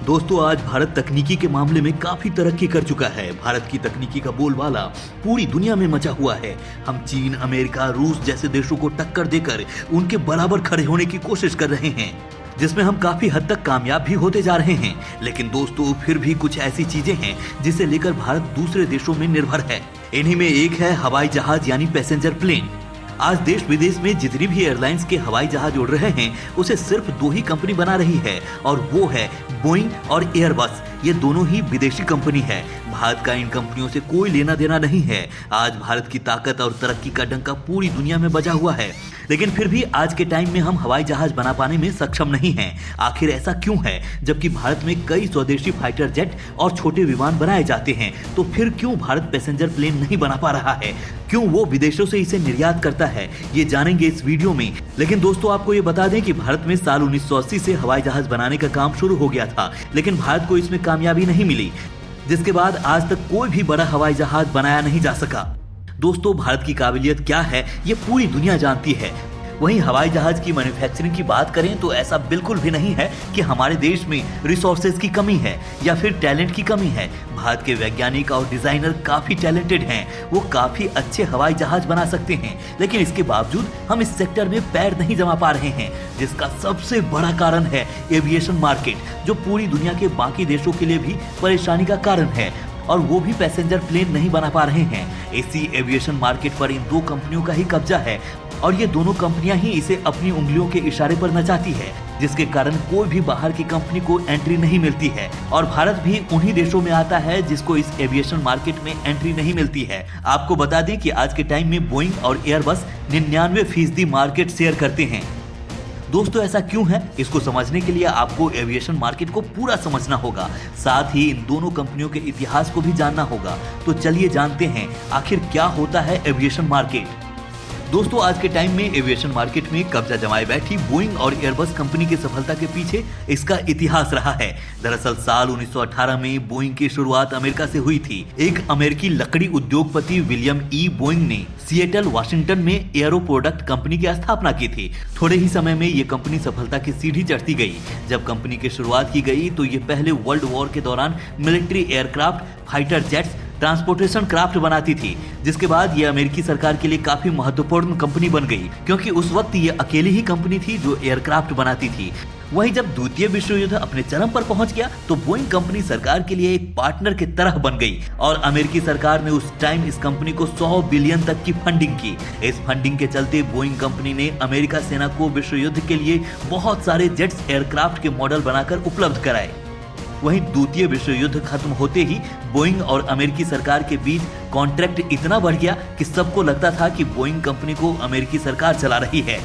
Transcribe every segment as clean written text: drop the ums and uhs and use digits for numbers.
दोस्तों आज भारत तकनीकी के मामले में काफी तरक्की कर चुका है। भारत की तकनीकी का बोलबाला पूरी दुनिया में मचा हुआ है। हम चीन, अमेरिका, रूस जैसे देशों को टक्कर देकर उनके बराबर खड़े होने की कोशिश कर रहे हैं, जिसमें हम काफी हद तक कामयाब भी होते जा रहे हैं। लेकिन दोस्तों फिर भी कुछ ऐसी चीजें हैं जिसे लेकर भारत दूसरे देशों में निर्भर है। इन्हीं में एक है हवाई जहाज यानी पैसेंजर प्लेन। आज देश विदेश में जितनी भी एयरलाइंस के हवाई जहाज उड़ रहे हैं उसे सिर्फ दो ही कंपनी बना रही है और वो है बोइंग और एयरबस। ये दोनों ही विदेशी कंपनी है। भारत का इन कंपनियों से कोई लेना देना नहीं है। आज भारत की ताकत और तरक्की का डंका पूरी दुनिया में बजा हुआ है, लेकिन फिर भी आज के टाइम में हम हवाई जहाज बना पाने में सक्षम नहीं हैं। आखिर ऐसा क्यों है? जबकि भारत में कई स्वदेशी फाइटर जेट और छोटे विमान बनाए जाते हैं, तो फिर क्यों भारत पैसेंजर प्लेन नहीं बना पा रहा है? क्यों वो विदेशों से इसे निर्यात करता है? ये जानेंगे इस वीडियो में। लेकिन दोस्तों आपको ये बता दें कि भारत में साल 1980 से हवाई जहाज बनाने का काम शुरू हो गया था, लेकिन भारत को इसमें कामयाबी नहीं मिली, जिसके बाद आज तक कोई भी बड़ा हवाई जहाज बनाया नहीं जा सका। दोस्तों भारत की काबिलियत क्या है ये पूरी दुनिया जानती है। वहीं हवाई जहाज की मैन्युफैक्चरिंग की बात करें तो ऐसा बिल्कुल भी नहीं है कि हमारे देश में रिसोर्सेज की कमी है या फिर टैलेंट की कमी है। भारत के वैज्ञानिक और डिजाइनर काफी टैलेंटेड हैं। वो काफी अच्छे हवाई जहाज बना सकते हैं, लेकिन इसके बावजूद हम इस सेक्टर में पैर नहीं जमा पा रहे हैं, जिसका सबसे बड़ा कारण है एविएशन मार्केट, जो पूरी दुनिया के बाकी देशों के लिए भी परेशानी का कारण है और वो भी पैसेंजर प्लेन नहीं बना पा रहे हैं। इसी एविएशन मार्केट पर इन दो कंपनियों का ही कब्जा है और ये दोनों कंपनियां ही इसे अपनी उंगलियों के इशारे पर नचाती है, जिसके कारण कोई भी बाहर की कंपनी को एंट्री नहीं मिलती है और भारत भी उन्हीं देशों में आता है जिसको इस एविएशन मार्केट में एंट्री नहीं मिलती है। आपको बता दें कि आज के टाइम में बोइंग और एयरबस 99% मार्केट शेयर करते हैं। दोस्तों ऐसा क्यों है? इसको समझने के लिए आपको एविएशन मार्केट को पूरा समझना होगा, साथ ही इन दोनों कंपनियों के इतिहास को भी जानना होगा। तो चलिए जानते हैं आखिर क्या होता है एविएशन मार्केट। दोस्तों आज के टाइम में एविएशन मार्केट में कब्जा जमाए बैठी बोइंग और एयरबस कंपनी की सफलता के पीछे इसका इतिहास रहा है। दरअसल साल 1918 में बोइंग की शुरुआत अमेरिका से हुई थी। एक अमेरिकी लकड़ी उद्योगपति विलियम ई बोइंग ने सिएटल वाशिंगटन में एरो प्रोडक्ट कंपनी की स्थापना की थी। थोड़े ही समय में ये कंपनी सफलता की सीढ़ी चढ़ती गई। जब कंपनी की शुरुआत की गई तो ये पहले वर्ल्ड वॉर के दौरान military aircraft, fighter jets, transportation craft बनाती थी, जिसके बाद ये अमेरिकी सरकार के लिए काफी महत्वपूर्ण कंपनी बन गई, क्योंकि उस वक्त ये अकेली ही कंपनी थी जो एयरक्राफ्ट बनाती थी। वहीं जब द्वितीय विश्व युद्ध अपने चरम पर पहुंच गया तो बोइंग कंपनी सरकार के लिए एक पार्टनर की तरह बन गई और अमेरिकी सरकार ने उस टाइम इस कंपनी को 100 बिलियन तक की फंडिंग की। इस फंडिंग के चलते बोइंग कंपनी ने अमेरिका सेना को विश्व युद्ध के लिए बहुत सारे जेट्स एयरक्राफ्ट के मॉडल बनाकर उपलब्ध कराए। वहीं द्वितीय विश्व युद्ध खत्म होते ही बोइंग और अमेरिकी सरकार के बीच कॉन्ट्रैक्ट इतना बढ़ गया कि सबको लगता था कि बोइंग कंपनी को अमेरिकी सरकार चला रही है,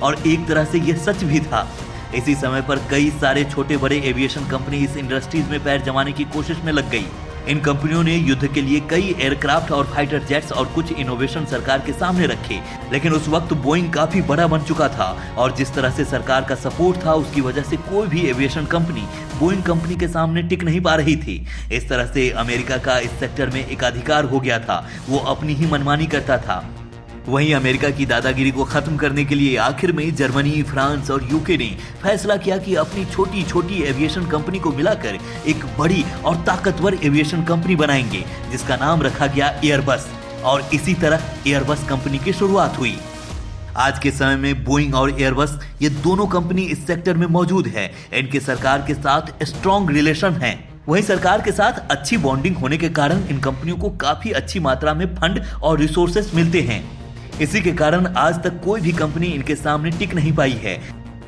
और एक तरह से यह सच भी था। इसी समय पर कई सारे छोटे बड़े एविएशन कंपनी इस इंडस्ट्रीज में पैर जमाने की कोशिश में लग गई। इन कंपनियों ने युद्ध के लिए कई एयरक्राफ्ट और फाइटर जेट्स और कुछ इनोवेशन सरकार के सामने रखे, लेकिन उस वक्त बोइंग काफी बड़ा बन चुका था और जिस तरह से सरकार का सपोर्ट था उसकी वजह से कोई भी एविएशन कंपनी बोइंग कंपनी के सामने टिक नहीं पा रही थी। इस तरह से अमेरिका का इस सेक्टर में एकाधिकार हो गया था। वो अपनी ही मनमानी करता था। वहीं अमेरिका की दादागिरी को खत्म करने के लिए आखिर में जर्मनी, फ्रांस और यूके ने फैसला किया कि अपनी छोटी छोटी एविएशन कंपनी को मिलाकर एक बड़ी और ताकतवर एविएशन कंपनी बनाएंगे, जिसका नाम रखा गया एयरबस, और इसी तरह एयरबस कंपनी की शुरुआत हुई। आज के समय में बोइंग और एयरबस ये दोनों कंपनी इस सेक्टर में मौजूद है। इनके सरकार के साथ स्ट्रॉन्ग रिलेशन है। वहीं सरकार के साथ अच्छी बॉन्डिंग होने के कारण इन कंपनियों को काफी अच्छी मात्रा में फंड और रिसोर्सेस मिलते हैं। इसी के कारण आज तक कोई भी कंपनी इनके सामने टिक नहीं पाई है।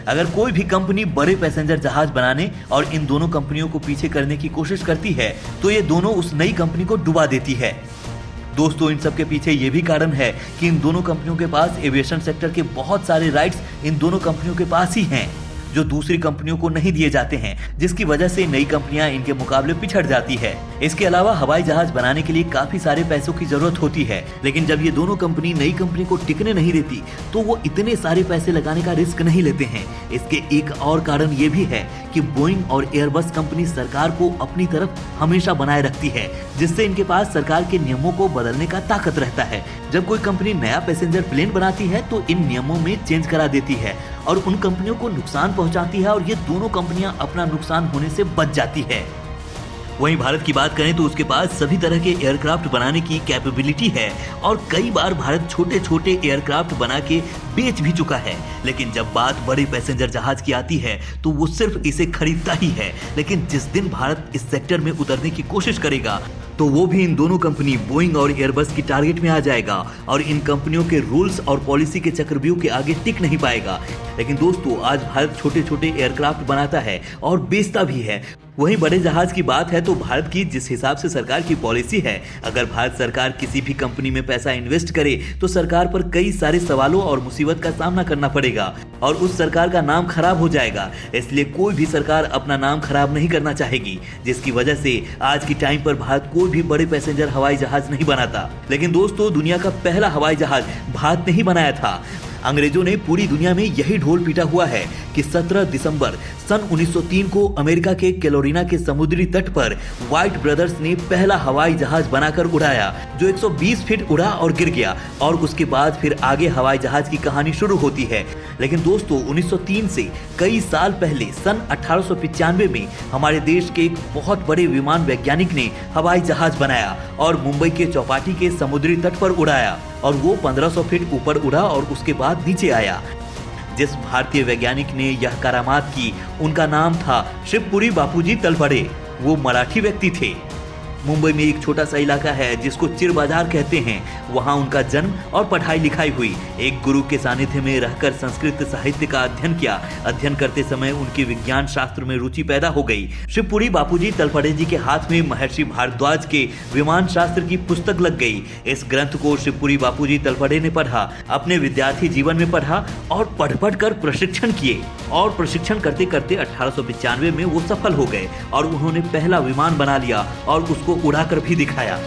अगर कोई भी कंपनी बड़े पैसेंजर जहाज बनाने और इन दोनों कंपनियों को पीछे करने की कोशिश करती है तो ये दोनों उस नई कंपनी को डुबा देती है। दोस्तों इन सब के पीछे ये भी कारण है कि इन दोनों कंपनियों के पास एविएशन सेक्टर के बहुत सारे राइट्स इन दोनों कंपनियों के पास ही हैं, जो दूसरी कंपनियों को नहीं दिए जाते हैं, जिसकी वजह से नई कंपनियां इनके मुकाबले पिछड़ जाती है। इसके अलावा हवाई जहाज बनाने के लिए काफी सारे पैसों की जरूरत होती है, लेकिन जब ये दोनों कंपनी नई कंपनी को टिकने नहीं देती तो वो इतने सारे पैसे लगाने का रिस्क नहीं लेते हैं। इसके एक और कारण ये भी है कि बोइंग और एयरबस कंपनी सरकार को अपनी तरफ हमेशा बनाए रखती है, जिससे इनके पास सरकार के नियमों को बदलने का ताकत रहता है। जब कोई कंपनी नया पैसेंजर प्लेन बनाती है तो इन नियमों में चेंज करा देती है और उन कंपनियों को नुकसान पहुंचाती है और ये दोनों कंपनियां अपना नुकसान होने से बच जाती है। वहीं भारत की बात करें तो उसके पास सभी तरह के एयरक्राफ्ट बनाने की कैपेबिलिटी है और कई बार भारत छोटे छोटे एयरक्राफ्ट बना के बेच भी चुका है। लेकिन जब बात बड़े पैसेंजर जहाज की आती है तो वो सिर्फ इसे खरीदता ही है। लेकिन जिस दिन भारत इस सेक्टर में उतरने की कोशिश करेगा तो वो भी इन दोनों कंपनी बोइंग और एयरबस की टारगेट में आ जाएगा और इन कंपनियों के रूल्स और पॉलिसी के चक्रव्यूह के आगे टिक नहीं पाएगा। लेकिन दोस्तों, आज भारत छोटे छोटे एयरक्राफ्ट बनाता है और बेचता भी है। वहीं बड़े जहाज की बात है तो भारत की जिस हिसाब से सरकार की पॉलिसी है, अगर भारत सरकार किसी भी कंपनी में पैसा इन्वेस्ट करे तो सरकार पर कई सारे सवालों और मुसीबत का सामना करना पड़ेगा और उस सरकार का नाम खराब हो जाएगा। इसलिए कोई भी सरकार अपना नाम खराब नहीं करना चाहेगी, जिसकी वजह से आज की टाइम पर भारत कोई भी बड़े पैसेंजर हवाई जहाज नहीं बनाता। लेकिन दोस्तों, दुनिया का पहला हवाई जहाज भारत ने ही बनाया था। अंग्रेजों ने पूरी दुनिया में यही ढोल पीटा हुआ है कि 17 दिसंबर सन 1903 को अमेरिका के कैरोलिना के समुद्री तट पर वाइट ब्रदर्स ने पहला हवाई जहाज बनाकर उड़ाया, जो 120 फीट उड़ा और गिर गया और उसके बाद फिर आगे हवाई जहाज की कहानी शुरू होती है। लेकिन दोस्तों, 1903 से कई साल पहले सन 1895 में हमारे देश के एक बहुत बड़े विमान वैज्ञानिक ने हवाई जहाज बनाया और मुंबई के चौपाटी के समुद्री तट पर उड़ाया और वो 1500 फीट ऊपर उड़ा और उसके बाद नीचे आया। जिस भारतीय वैज्ञानिक ने यह करामात की, उनका नाम था शिवपुरी बापूजी तलपड़े। वो मराठी व्यक्ति थे। मुंबई में एक छोटा सा इलाका है जिसको चिर बाजार कहते हैं। वहाँ उनका जन्म और पढ़ाई लिखाई हुई। एक गुरु के सानिध्य में रहकर संस्कृत साहित्य का अध्ययन किया। अध्ययन करते समय उनकी विज्ञान शास्त्र में रुचि पैदा हो गई। शिवपुरी बापूजी तलपड़े जी के हाथ में महर्षि भारद्वाज के विमान शास्त्र की पुस्तक लग गई। इस ग्रंथ को शिवपुरी बापूजी तलपड़े ने पढ़ा, अपने विद्यार्थी जीवन में पढ़ा और पढ़ कर प्रशिक्षण किए और प्रशिक्षण करते करते 1895 में वो सफल हो गए और उन्होंने पहला विमान बना लिया और उसको उड़ाकर भी दिखाया।